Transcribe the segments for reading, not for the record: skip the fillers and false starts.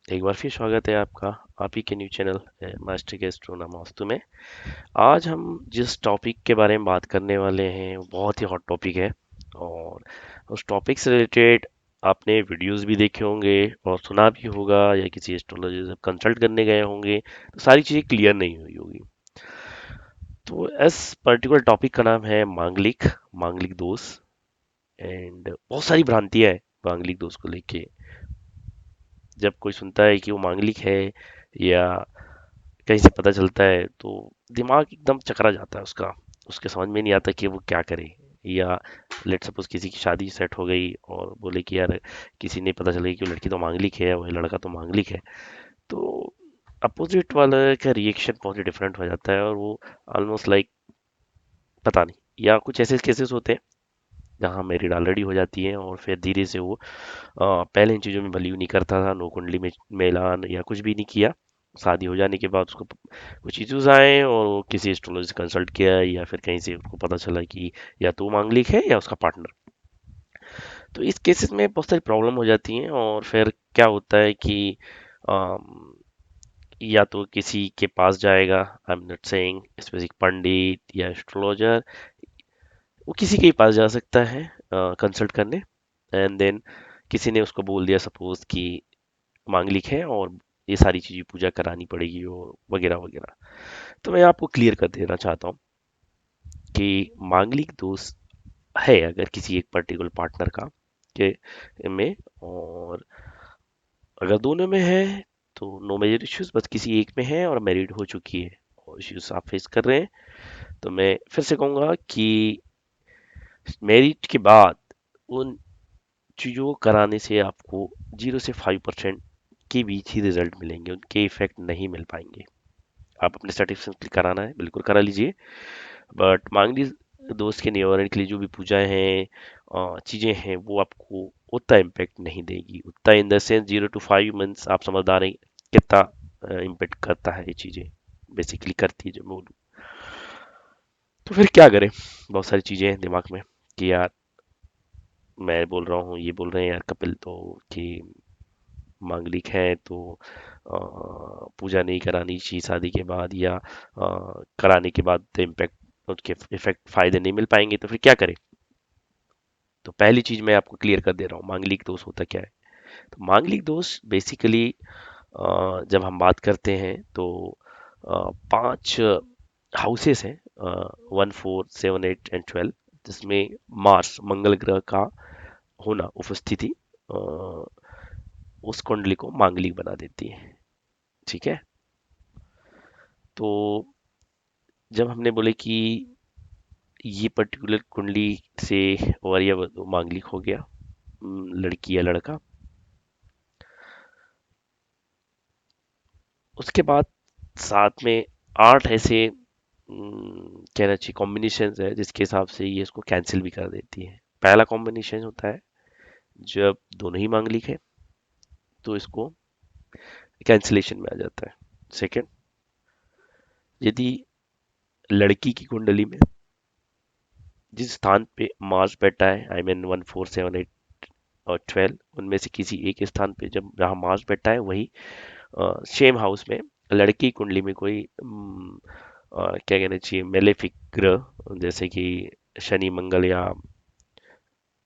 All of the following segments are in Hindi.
एक बार फिर स्वागत है आपका आप ही के न्यू चैनल मास्टर के एस्ट्रोनॉम वास्तु में। आज हम जिस टॉपिक के बारे में बात करने वाले हैं वो बहुत ही हॉट टॉपिक है। और उस टॉपिक से रिलेटेड आपने वीडियोस भी देखे होंगे और सुना भी होगा या किसी एस्ट्रोलॉजी से कंसल्ट करने गए होंगे तो सारी चीज़ें क्लियर नहीं हुई होगी। तो इस पर्टिकुलर टॉपिक का नाम है मांगलिक मांगलिक दोष। एंड बहुत सारी भ्रांतियां हैं मांगलिक दोष को लेके। जब कोई सुनता है कि वो मांगलिक है या कहीं से पता चलता है तो दिमाग एकदम चकरा जाता है उसका। उसके समझ में नहीं आता कि वो क्या करे। या लेट सपोज किसी की शादी सेट हो गई और बोले कि यार किसी ने पता चला कि वो लड़की तो मांगलिक है वही लड़का तो मांगलिक है। तो अपोजिट वाले का रिएक्शन बहुत ही डिफरेंट हो जाता है और वो ऑलमोस्ट लाइक पता नहीं। या कुछ ऐसे केसेस होते हैं जहाँ मैरिड ऑलरेडी हो जाती है और फिर धीरे से वो पहले इन चीज़ों में बिलीव नहीं करता था, नो कुंडली में मिलान या कुछ भी नहीं किया। शादी हो जाने के बाद उसको कुछ इश्यूज आए और वो किसी एस्ट्रोलॉजी से कंसल्ट किया या फिर कहीं से उसको पता चला कि या तो वो मांगलिक है या उसका पार्टनर। तो इस केसेस में बहुत सारी प्रॉब्लम हो जाती हैं और फिर क्या होता है कि अम, या तो किसी के पास जाएगा, I am not saying specific pandit या एस्ट्रोलॉजर, वो किसी के पास जा सकता है कंसल्ट करने। एंड देन किसी ने उसको बोल दिया सपोज कि मांगलिक है और ये सारी चीज़ें पूजा करानी पड़ेगी और वगैरह वगैरह। तो मैं आपको क्लियर कर देना चाहता हूँ कि मांगलिक दोष है अगर किसी एक पर्टिकुलर पार्टनर का के में, और अगर दोनों में है तो नो मेजर इश्यूज, बस किसी एक में है और मैरिड हो चुकी है और इश्यूज आप फेस कर रहे हैं, तो मैं फिर से कहूँगा कि मैरिज के बाद उन चीज़ों को कराने से आपको 0 से 5% के बीच ही रिजल्ट मिलेंगे, उनके इफेक्ट नहीं मिल पाएंगे। आप अपने सर्टिफिकेशन कराना है बिल्कुल करा लीजिए, बट मांगली दोस्त के निवारण के लिए जो भी पूजाएं हैं चीज़ें हैं वो आपको उतना इम्पेक्ट नहीं देगी। उतना in the sense 0 to 5 months आप समझदार हैं कितना इम्पेक्ट करता है ये चीज़ें, बेसिकली करती है जो मैं बोलूँ। तो फिर क्या करें, बहुत सारी चीज़ें हैं दिमाग में कि यार मैं बोल रहा हूँ ये बोल रहे हैं यार कपिल तो कि मांगलिक है तो पूजा नहीं करानी चाहिए शादी के बाद, या कराने के बाद इम्पेक्ट उसके इफेक्ट फायदे नहीं मिल पाएंगे, तो फिर क्या करें। तो पहली चीज मैं आपको क्लियर कर दे रहा हूँ मांगलिक दोष होता क्या है। तो मांगलिक दोष बेसिकली जब हम बात करते हैं तो 5 हाउसेस हैं, 1 4 7 8 एंड 12, जिसमें मार्स मंगल ग्रह का होना उपस्थिति उस कुंडली को मांगलिक बना देती है। ठीक है। तो जब हमने बोले कि ये पर्टिकुलर कुंडली से और या मांगलिक हो गया, लड़की या लड़का, उसके बाद साथ में 8 ऐसे कहना चाहिए कॉम्बिनेशन है जिसके हिसाब से ये इसको कैंसिल भी कर देती है। पहला कॉम्बिनेशन होता है जब दोनों ही मांगलिक है तो इसको कैंसिलेशन में आ जाता है। सेकंड, यदि लड़की की कुंडली में जिस स्थान पे मार्स बैठा है, आई मीन 1 4 7 8 और 12, उनमें से किसी एक स्थान पे जब जहाँ मार्स बैठा है वही सेम हाउस में लड़की की कुंडली में कोई क्या कहना चाहिए मेलेफिक ग्रह जैसे कि शनि मंगल या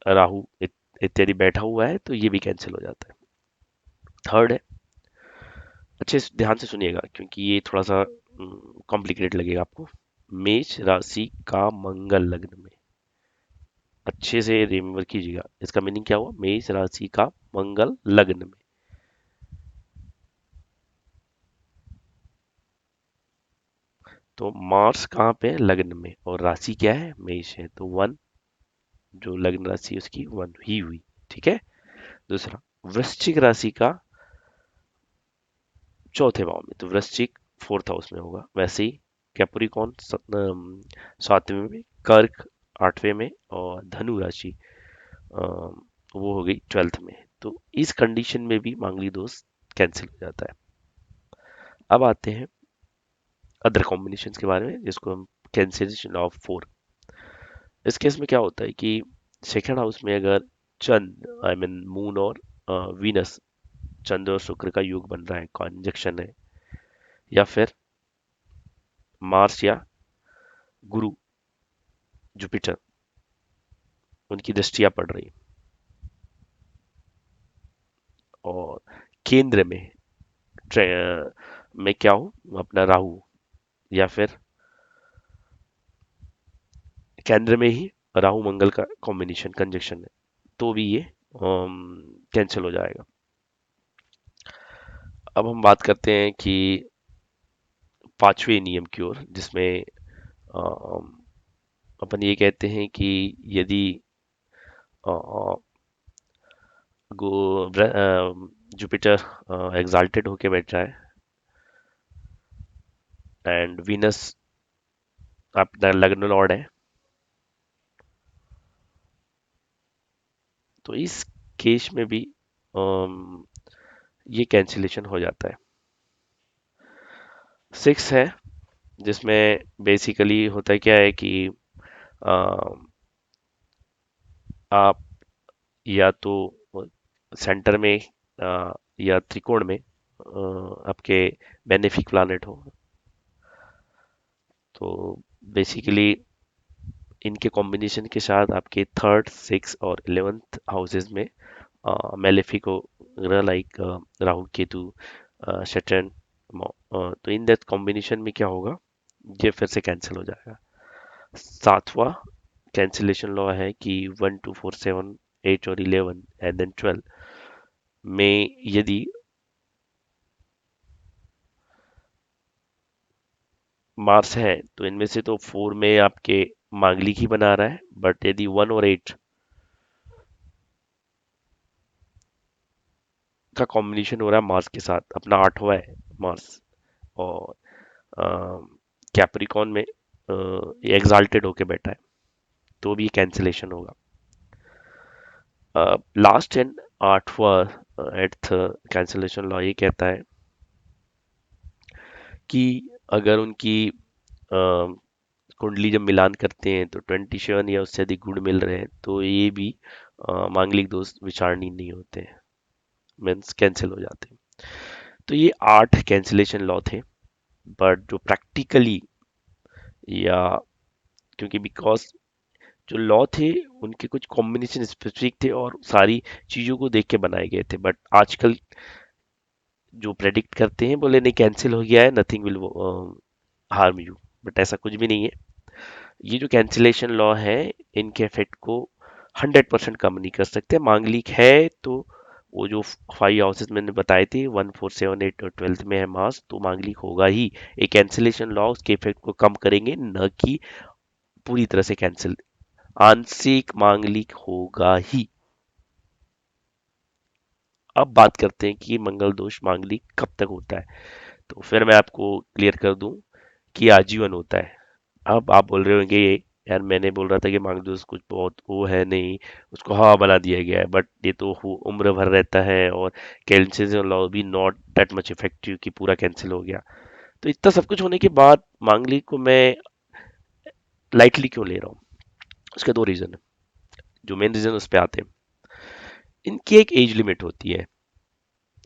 राहु इत्यादि बैठा हुआ है तो ये भी कैंसिल हो जाता है। थर्ड है, अच्छे से ध्यान से सुनिएगा क्योंकि ये थोड़ा सा कॉम्प्लिकेटेड लगेगा आपको। मेष राशि का मंगल लग्न में, अच्छे से रिमेम्बर कीजिएगा इसका मीनिंग क्या हुआ, मेष राशि का मंगल लग्न में। तो मार्स कहाँ पे है, लग्न में, और राशि क्या है, मेष है, तो वन, जो लग्न राशि है उसकी वन ही हुई। ठीक है। दूसरा, वृश्चिक राशि का चौथे भाव में, तो वृश्चिक फोर्थ हाउस में होगा। वैसे ही कैप्रिकॉर्न सातवें में, कर्क आठवें में, और धनु राशि वो हो गई 12th में। तो इस कंडीशन में भी मांगली दोष कैंसिल हो जाता है। अब आते हैं अदर कॉम्बिनेशन के बारे में जिसको हम कैंसिलेशन ऑफ 4। इस केस में क्या होता है कि सेकेंड हाउस में अगर चंद्र, आई मीन मून और वीनस चंद्र और शुक्र का योग बन रहा है, कॉन्जक्शन है, या फिर मार्स या गुरु, जुपिटर, उनकी दृष्टियां पड़ रही, और केंद्र में क्या हो अपना राहु, या फिर केंद्र में ही राहु मंगल का कॉम्बिनेशन कंजक्शन है, तो भी ये कैंसिल हो जाएगा। अब हम बात करते हैं कि पांचवें नियम की ओर, जिसमें अम, अपन ये कहते हैं कि यदि अ, अ, जुपिटर एग्जाल्टेड होके बैठ रहा है एंड वीनस अपना लग्न लॉर्ड है, तो इस केस में भी अम, ये कैंसिलेशन हो जाता है। सिक्स है, जिसमें बेसिकली होता क्या है कि अम, आप या तो सेंटर में या त्रिकोण में आपके बेनिफिक प्लानेट हो, तो बेसिकली इनके कॉम्बिनेशन के साथ आपके थर्ड, सिक्स और 11th हाउसेज में मेलेफिक हो, लाइक राहु केतु, सैटर्न, तो इन दैट कॉम्बिनेशन में क्या होगा, ये फिर से कैंसिल हो जाएगा। सातवां कैंसिलेशन लॉ है कि 1 2 4 7 8 और 11 एंड देन 12 में यदि मार्स है, तो इनमें से तो 4 में आपके मांगलिक ही बना रहा है, बट यदि 1 और 8 का कॉम्बिनेशन हो रहा है मार्स के साथ, अपना आठवां है मार्स, और कैप्रिकॉन में एग्जाल्टेड होके बैठा है, तो भी कैंसिलेशन होगा। लास्ट एंड आठवां एट्थ कैंसिलेशन लॉ ये कहता है कि अगर उनकी कुंडली जब मिलान करते हैं तो 27 या उससे अधिक गुण मिल रहे हैं, तो ये भी मांगलिक दोष विचारणीय नहीं होते हैं, मीन्स कैंसिल हो जाते हैं। तो ये 8 कैंसिलेशन लॉ थे, बट जो प्रैक्टिकली या क्योंकि बिकॉज जो लॉ थे उनके कुछ कॉम्बिनेशन स्पेसिफिक थे और सारी चीजों को देख के बनाए गए थे, बट आजकल जो प्रेडिक्ट करते हैं बोले नहीं कैंसिल हो गया है, nothing will harm you, but ऐसा कुछ भी नहीं है। ये जो कैंसिलेशन लॉ है, इनके इफेक्ट को 100% कम नहीं कर सकते। मांगलिक है तो वो जो 5 हाउसेस मैंने बताए थे, 1 4 7 8 और 12th में है मास, तो मांगलिक होगा ही। एक कैंसिलेशन लॉ उसके इफेक्ट को कम करेंगे, न कि पूरी तरह से कैंसिल। आंशिक मांगलिक होगा ही। अब बात करते हैं कि मंगल दोष मांगलिक कब तक होता है, तो फिर मैं आपको क्लियर कर दूं कि आजीवन होता है। अब आप बोल रहे होंगे यार मैंने बोल रहा था कि मांगलिक दोष कुछ बहुत वो है नहीं, उसको हवा बना दिया गया है, बट ये तो उम्र भर रहता है, और कैंसिलेशन लॉ भी नॉट दैट मच इफेक्टिव कि पूरा कैंसिल हो गया। तो इतना सब कुछ होने के बाद मांगलिक को मैं लाइटली क्यों ले रहा हूँ, उसके दो रीजन है। जो मेन रीजन उस पर आते हैं, इनकी एक एज लिमिट होती है।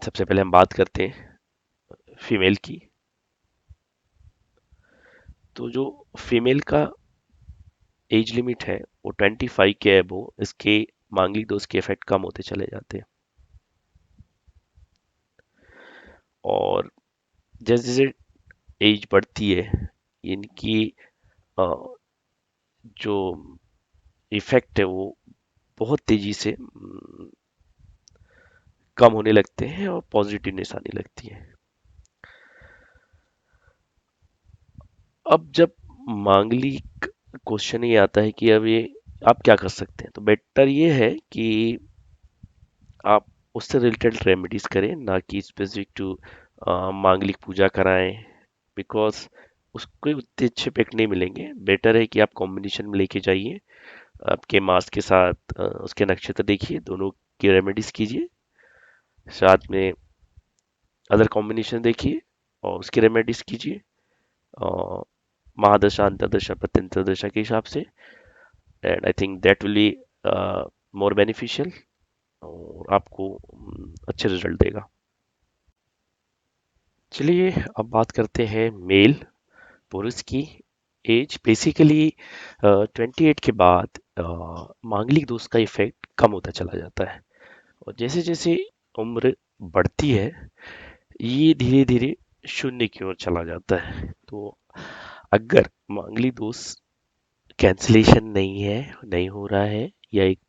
सबसे पहले हम बात करते हैं फीमेल की। तो जो फीमेल का एज लिमिट है वो 25 के अबो, इसके मांगलिक दोष के इफेक्ट कम होते चले जाते हैं। और जैसे जैसे एज बढ़ती है, इनकी अ, जो इफेक्ट है वो बहुत तेजी से कम होने लगते हैं और पॉजिटिवनेस आने लगती है। अब जब मांगलिक क्वेश्चन ये आता है कि अब ये आप क्या कर सकते हैं, तो बेटर ये है कि आप उससे रिलेटेड रेमेडीज करें, ना कि स्पेसिफिक टू मांगलिक पूजा कराएं, बिकॉज उसको उतने अच्छे इफेक्ट नहीं मिलेंगे। बेटर है कि आप कॉम्बिनेशन में लेके जाइए, आपके मास के साथ उसके नक्षत्र देखिए, दोनों की रेमेडीज कीजिए, साथ में अदर कॉम्बिनेशन देखिए और उसकी रेमेडीज कीजिए, और महादशा अंतरदशा प्रत्यंतर दशा के हिसाब से, and I think that will be more beneficial और आपको अच्छे रिजल्ट देगा। चलिए अब बात करते हैं मेल पुरुष की एज। बेसिकली 28 के बाद मांगलिक दोष का इफेक्ट कम होता चला जाता है, और जैसे जैसे उम्र बढ़ती है ये धीरे धीरे शून्य की ओर चला जाता है। तो अगर मांगलिक दोष कैंसलेशन नहीं है, नहीं हो रहा है, या एक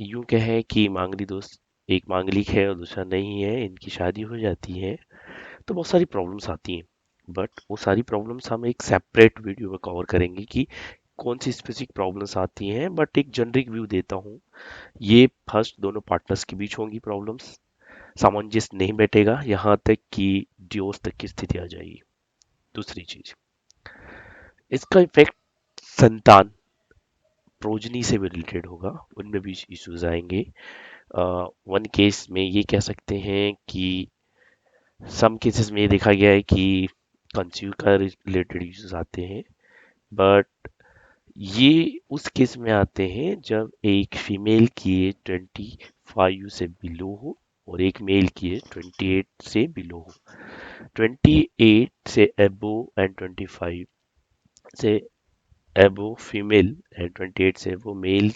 यूं कहें कि मांगलिक दोस्त एक मांगलिक है और दूसरा नहीं है, इनकी शादी हो जाती है, तो बहुत सारी प्रॉब्लम्स आती हैं। बट वो सारी प्रॉब्लम्स हम एक सेपरेट वीडियो में कवर करेंगे कि कौन सी स्पेसिफिक प्रॉब्लम्स आती हैं। बट एक जनरिक व्यू देता हूँ, ये फर्स्ट दोनों पार्टनर्स के बीच होंगी प्रॉब्लम्स, सामंजस्य नहीं बैठेगा, यहाँ तक कि डिवोर्स तक की स्थिति आ जाएगी। दूसरी चीज, इसका इफेक्ट संतान प्रोजनी से भी रिलेटेड होगा, उनमें भी इश्यूज आएंगे। वन केस में ये कह सकते हैं कि सम केसेस में ये देखा गया है कि कंसीव का रिलेटेड इश्यूज आते हैं। बट ये उस केस में आते हैं जब एक फीमेल की एज 25 से बिलो हो और एक मेल की एज 28 से बिलो हो। 28 से एबो एंड 25 से एबो फीमेल एंड 28 से एबो मेल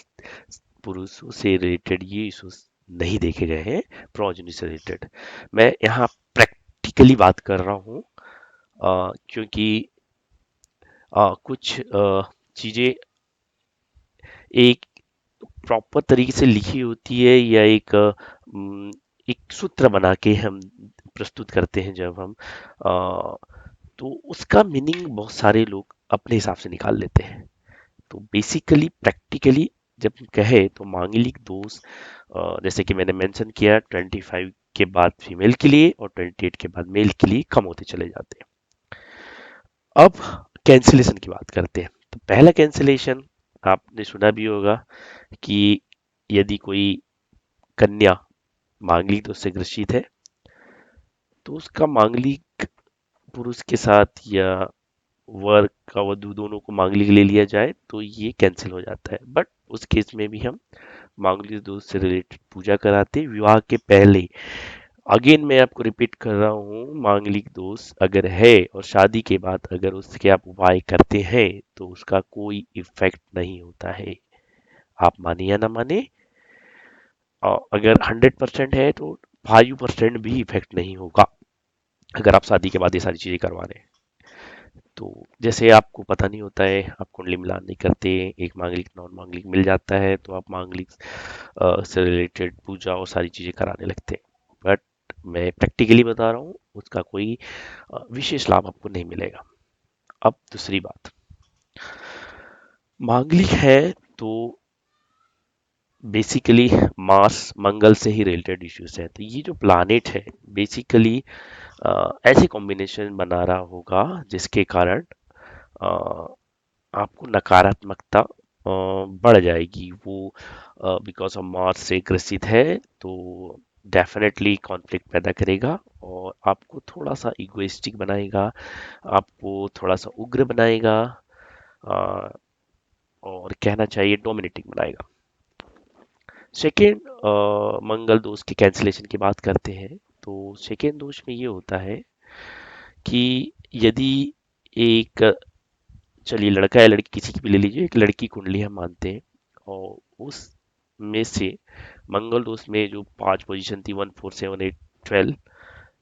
पुरुषों से रिलेटेड ये इश्यूज नहीं देखे गए हैं प्रोजेनी से रिलेटेड। मैं यहाँ प्रैक्टिकली बात कर रहा हूँ, क्योंकि कुछ चीजें एक प्रॉपर तरीके से लिखी होती है, या एक सूत्र बना के हम प्रस्तुत करते हैं जब हम तो उसका मीनिंग बहुत सारे लोग अपने हिसाब से निकाल लेते हैं। तो बेसिकली प्रैक्टिकली जब हम कहे तो मांगलिक दोष जैसे कि मैंने मेंशन किया 25 के बाद फीमेल के लिए और 28 के बाद मेल के लिए कम होते चले जाते हैं। अब कैंसिलेशन की बात करते हैं। तो पहला कैंसिलेशन आपने सुना भी होगा कि यदि कोई कन्या मांगलिक दोष से ग्रसित है तो उसका मांगलिक पुरुष के साथ या वर का वधु दोनों को मांगलिक ले लिया जाए तो ये कैंसिल हो जाता है। बट उस केस में भी हम मांगलिक दोष से रिलेटेड पूजा कराते हैं विवाह के पहले। अगेन मैं आपको रिपीट कर रहा हूँ, मांगलिक दोष अगर है और शादी के बाद अगर उसके आप उपाय करते हैं तो उसका कोई इफेक्ट नहीं होता है। आप माने या ना माने, अगर 100% है तो 5% भी इफेक्ट नहीं होगा अगर आप शादी के बाद ये सारी चीजें करवा रहे हैं। तो जैसे आपको पता नहीं होता है, आप कुंडली मिलान नहीं करते, एक मांगलिक नॉन मांगलिक मिल जाता है तो आप मांगलिक से रिलेटेड पूजा और सारी चीजें कराने लगते हैं। बट मैं प्रैक्टिकली बता रहा हूँ, उसका कोई विशेष लाभ आपको नहीं मिलेगा। अब दूसरी बात, मांगलिक है तो बेसिकली मार्स मंगल से ही रिलेटेड इश्यूज है। तो ये जो प्लानेट है बेसिकली ऐसे कॉम्बिनेशन बना रहा होगा जिसके कारण अ, आपको नकारात्मकता बढ़ जाएगी। वो बिकॉज ऑफ मार्स से ग्रसित है तो डेफिनेटली कॉन्फ्लिक्ट पैदा करेगा और आपको थोड़ा सा इगोइस्टिक बनाएगा, आपको थोड़ा सा उग्र बनाएगा, अ, और कहना चाहिए डोमिनेटिंग बनाएगा। सेकेंड, मंगल दोष की कैंसिलेशन की बात करते हैं। तो सेकेंड दोष में ये होता है कि यदि एक, चलिए लड़का या लड़की किसी की भी ले लीजिए, एक लड़की कुंडली हम मानते हैं और उस में से मंगल दोष में जो 5 पोजीशन थी 1 4 7 8 12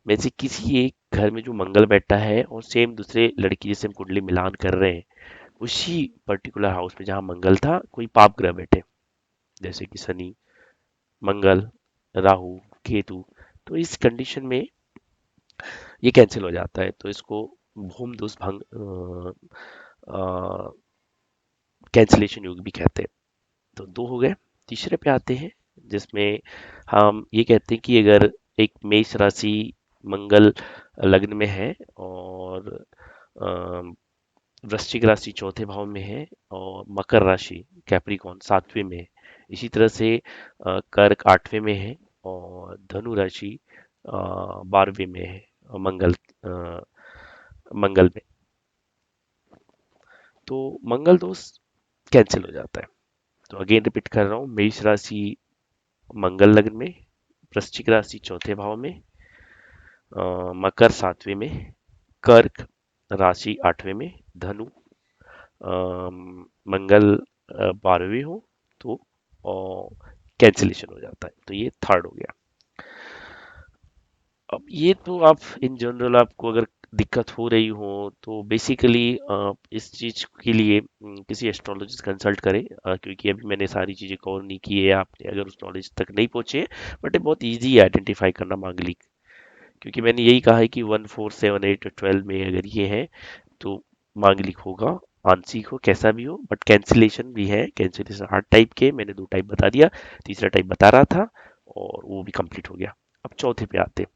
में से किसी एक घर में जो मंगल बैठा है और सेम दूसरे लड़की जैसे हम कुंडली मिलान कर रहे हैं उसी पर्टिकुलर हाउस में जहाँ मंगल था कोई पाप ग्रह बैठे, जैसे कि शनि, मंगल, राहु, केतु, तो इस कंडीशन में ये कैंसिल हो जाता है। तो इसको भूम दोष भंग कैंसिलेशन योग भी कहते हैं। तो दो हो गए। तीसरे पे आते हैं जिसमें हम ये कहते हैं कि अगर एक मेष राशि मंगल लग्न में है और अ, वृश्चिक राशि चौथे भाव में है और मकर राशि कैप्रिकॉन सातवें में है, इसी तरह से कर्क आठवें में है और धनु राशि 12वें में है और अ, मंगल में, तो मंगल दोष कैंसिल हो जाता है। तो अगेन रिपीट कर रहा हूँ, मेष राशि मंगल लग्न में, वृश्चिक राशि चौथे भाव में, मकर सातवें में, कर्क राशि आठवें में, धनु मंगल बारहवीं हो तो कैंसिलेशन हो जाता है। तो ये थर्ड हो गया। अब ये तो आप इन जनरल आपको अगर दिक्कत हो रही हो तो बेसिकली इस चीज के लिए किसी एस्ट्रोलॉजिस्ट कंसल्ट करें, क्योंकि अभी मैंने सारी चीजें कवर नहीं की है। आपने अगर उस नॉलेज तक नहीं पहुंचे, बट ये बहुत इजी है आइडेंटिफाई करना मांगलिक, क्योंकि मैंने यही कहा है कि 1 4 7 8 12 में अगर ये है तो मांगलिक होगा। आंशिक हो कैसा भी हो, बट कैंसिलेशन भी है। कैंसिलेशन 8 टाइप के मैंने 2 टाइप बता दिया, तीसरा टाइप बता रहा था और वो भी कंप्लीट हो गया। अब चौथे पे आते हैं।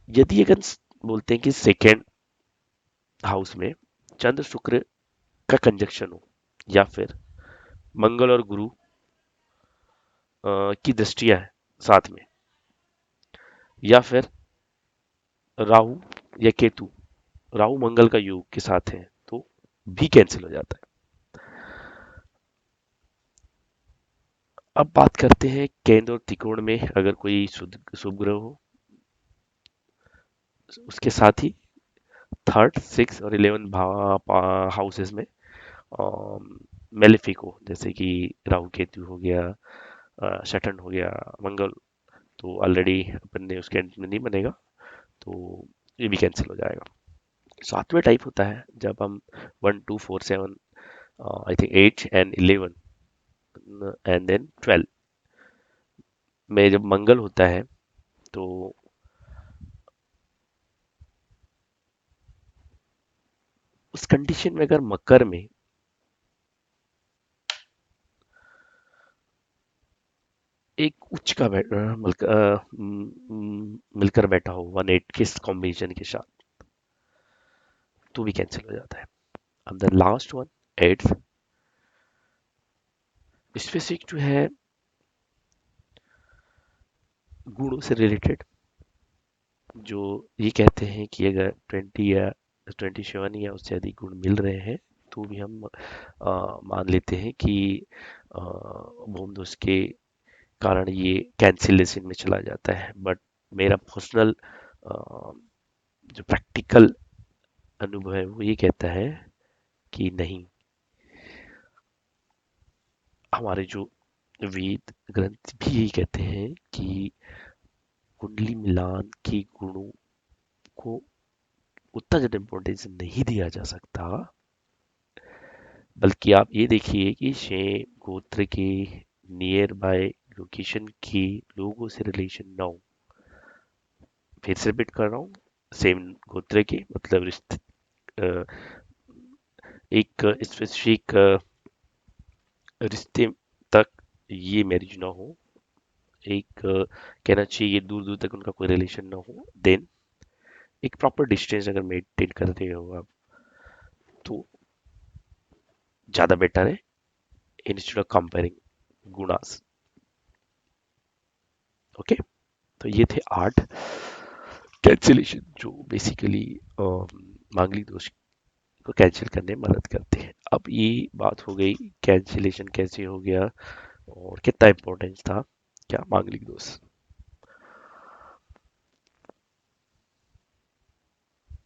यदि अगर बोलते हैं कि सेकेंड हाउस में चंद्र शुक्र का कंजक्शन हो, या फिर मंगल और गुरु की दृष्टियां है साथ में, या फिर राहु या केतु, राहु मंगल का योग के साथ है, तो भी कैंसिल हो जाता है। अब बात करते हैं केंद्र और त्रिकोण में अगर कोई शुभ शुभ ग्रह हो, उसके साथ ही थर्ड सिक्स और 11 हाउसेस में मेलेफिक हो, जैसे कि राहु केतु हो गया, सटन हो गया, मंगल, तो ऑलरेडी अपन ने उसके एंड में नहीं बनेगा, तो ये भी कैंसिल हो जाएगा। सातवें टाइप होता है जब हम 1 2 4 7 I think 8 and 11 and then 12 में जब मंगल होता है, तो उस कंडीशन में अगर मकर में एक उच्च का मिलकर बैठा हो 1 8 के कॉम्बिनेशन के साथ, तो भी कैंसिल हो जाता है। अब the last one, eighth, specific जो है गुणों से रिलेटेड, जो ये कहते हैं कि अगर 27 या उससे अधिक गुण मिल रहे हैं, तो भी हम मान लेते हैं कि भूम दोष के कारण ये कैंसिलेशन में चला जाता है। बट मेरा पर्सनल जो प्रैक्टिकल अनुभव है वो ये कहता है कि नहीं, हमारे जो वेद ग्रंथ भी यही कहते हैं कि कुंडली मिलान के गुणों को उतना ज्यादा इम्पोर्टेंस नहीं दिया जा सकता, बल्कि आप ये देखिए कि शेम गोत्र के नियर बाय लोकेशन के लोगों से रिलेशन ना हो। फिर से रिपीट कर रहा हूँ, सेम गोत्र के मतलब रिश्ते, अ, एक स्पेसिफिक रिश्ते तक ये मैरिज ना हो, एक कहना चाहिए दूर दूर तक उनका कोई रिलेशन ना हो, देन एक प्रॉपर डिस्टेंस अगर मेंटेन कर रहे हो आप, तो ज्यादा बेटर है instead of comparing gunas. Okay, तो ये थे 8 कैंसिलेशन जो बेसिकली मांगलिक दोष को कैंसिल करने में मदद करते हैं। अब ये बात हो गई कैंसिलेशन कैसे हो गया और कितना इंपॉर्टेंस था क्या मांगलिक दोष।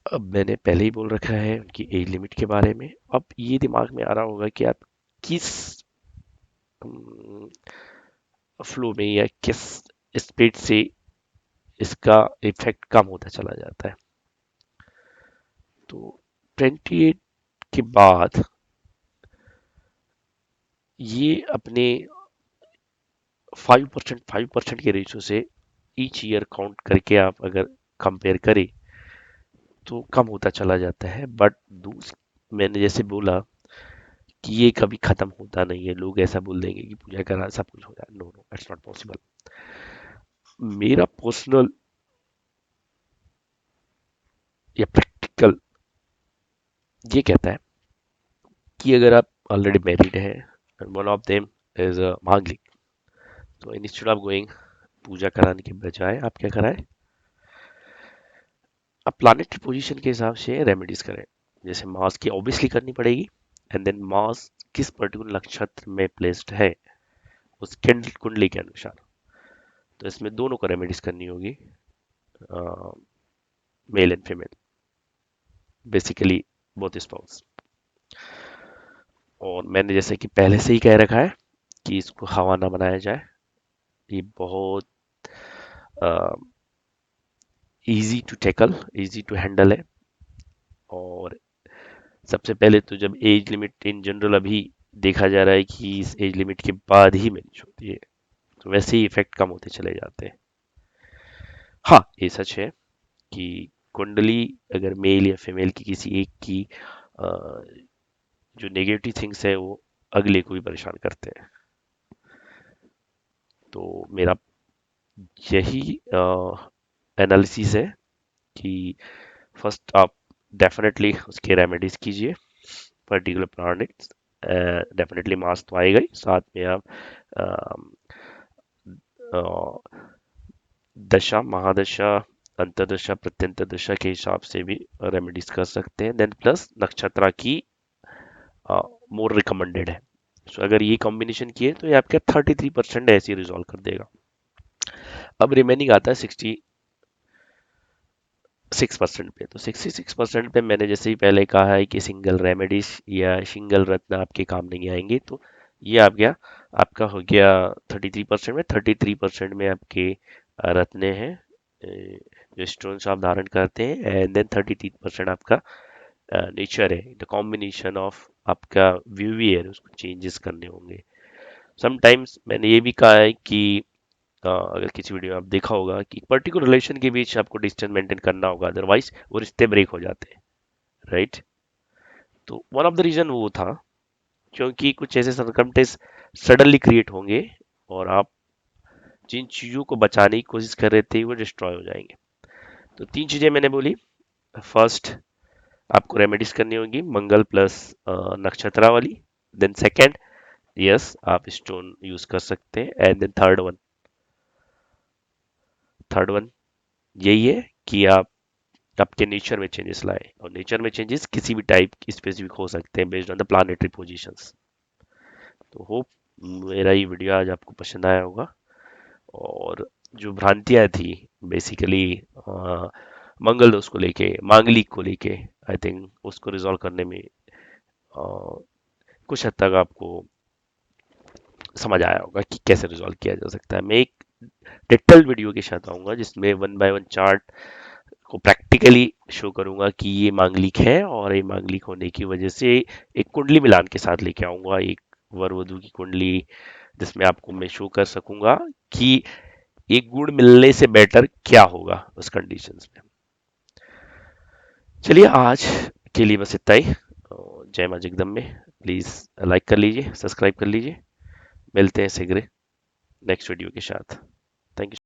अब मैंने पहले ही बोल रखा है उनकी एज लिमिट के बारे में। अब ये दिमाग में आ रहा होगा कि आप किस फ्लो में या किस स्पीड से इसका इफेक्ट कम होता चला जाता है। तो 28 के बाद ये अपने 5% के रेशो से ईच ईयर काउंट करके आप अगर कंपेयर करें तो कम होता चला जाता है। बट मैंने जैसे बोला कि ये कभी खत्म होता नहीं है। लोग ऐसा बोल देंगे कि पूजा करा सब कुछ हो जाए, no no it's not possible. मेरा पर्सनल या प्रैक्टिकल ये कहता है कि अगर आप ऑलरेडी मैरिड हैं and one of them is Manglik, तो इंस्टेड ऑफ गोइंग पूजा कराने के बजाय आप क्या कराएं, आप प्लानिटरी पोजीशन के हिसाब से रेमेडीज करें। जैसे मास की ऑब्वियसली करनी पड़ेगी, एंड देन मास किस पर्टिकुलर नक्षत्र में प्लेस्ड है उस कुंडली के अनुसार, तो इसमें दोनों को रेमेडीज करनी होगी। Male and female, basically both spouse. और मैंने जैसे कि पहले से ही कह रखा है कि इसको हवा ना बनाया जाए। ये बहुत easy to tackle, easy to handle है। और सबसे पहले तो जब एज लिमिट इन जनरल अभी देखा जा रहा है कि इस एज लिमिट के बाद ही मैरिज होती है, तो वैसे ही इफेक्ट कम होते चले जाते हैं। हाँ, ये सच है कि कुंडली अगर मेल या फीमेल की किसी एक की अ, जो नेगेटिव थिंग्स है वो अगले को भी परेशान करते हैं। तो मेरा यही एनालिसिस है कि फर्स्ट आप डेफिनेटली उसके रेमेडीज कीजिए, पर्टिकुलर प्लानिट्स, डेफिनेटली मास तो आएगा ही, साथ में आप अम, अ, दशा, महादशा, अंतरदशा, प्रत्यंतर दशा के हिसाब से भी रेमेडीज कर सकते हैं। देन प्लस नक्षत्रा की मोर रिकमेंडेड है। सो अगर ये कॉम्बिनेशन किए तो ये आपका 33% ऐसे ही रिजॉल्व कर देगा। अब रिमेनिंग आता है 66% पे। तो 66% पे मैंने जैसे ही पहले कहा है कि सिंगल रेमेडीज या सिंगल रत्न आपके काम नहीं आएंगे, तो ये आप गया, आपका हो गया 33% में। 33% में आपके रत्ने हैं, जो स्टोन्स आप धारण करते हैं, एंड देन 33% आपका नेचर है, द कॉम्बिनेशन ऑफ आपका व्यू भी है, उसको चेंजेस करने होंगे। समटाइम्स मैंने ये भी कहा है कि अगर किसी वीडियो में आप देखा होगा कि पर्टिकुलर रिलेशन के बीच आपको डिस्टेंस मेंटेन करना होगा, अदरवाइज वो रिश्ते ब्रेक हो जाते हैं, राइट। तो वन ऑफ द रीजन वो था क्योंकि कुछ ऐसे सरकमटेंस सडनली क्रिएट होंगे और आप जिन चीजों को बचाने की कोशिश कर रहे थे वो डिस्ट्रॉय हो जाएंगे। तो तीन चीजें मैंने बोली। फर्स्ट, आपको रेमेडीज करनी होगी मंगल प्लस नक्षत्रा वाली। देन सेकंड, यस आप स्टोन यूज कर सकते हैं। एंड देन थर्ड वन यही है कि आप आपके नेचर में चेंजेस लाए, और नेचर में चेंजेस किसी भी टाइप की स्पेसिफिक हो सकते हैं based on the planetary positions. तो होप मेरा ये वीडियो आज आपको पसंद आया होगा। और जो भ्रांतियां थी बेसिकली मंगल दोष को लेके, मांगलिक को लेके, आई थिंक उसको रिजॉल्व करने में कुछ हद तक आपको समझ आया होगा कि कैसे रिजॉल्व किया जा सकता है। मैं एक डिटेल्ड वीडियो के साथ आऊंगा जिसमें वन बाय वन चार्ट को प्रैक्टिकली शो करूंगा कि ये मांगलिक है, और ये मांगलिक होने की वजह से एक कुंडली मिलान के साथ लेके आऊंगा, एक वर वधु की कुंडली, जिसमें आपको मैं शो कर सकूंगा कि एक गुण मिलने से बेटर क्या होगा उस कंडीशंस में। चलिए आज के लिए बस इतना ही। जय मां जगदम्बे। प्लीज लाइक कर लीजिए, सब्सक्राइब कर लीजिए। मिलते हैं शीघ्र नेक्स्ट वीडियो के साथ। Thank you.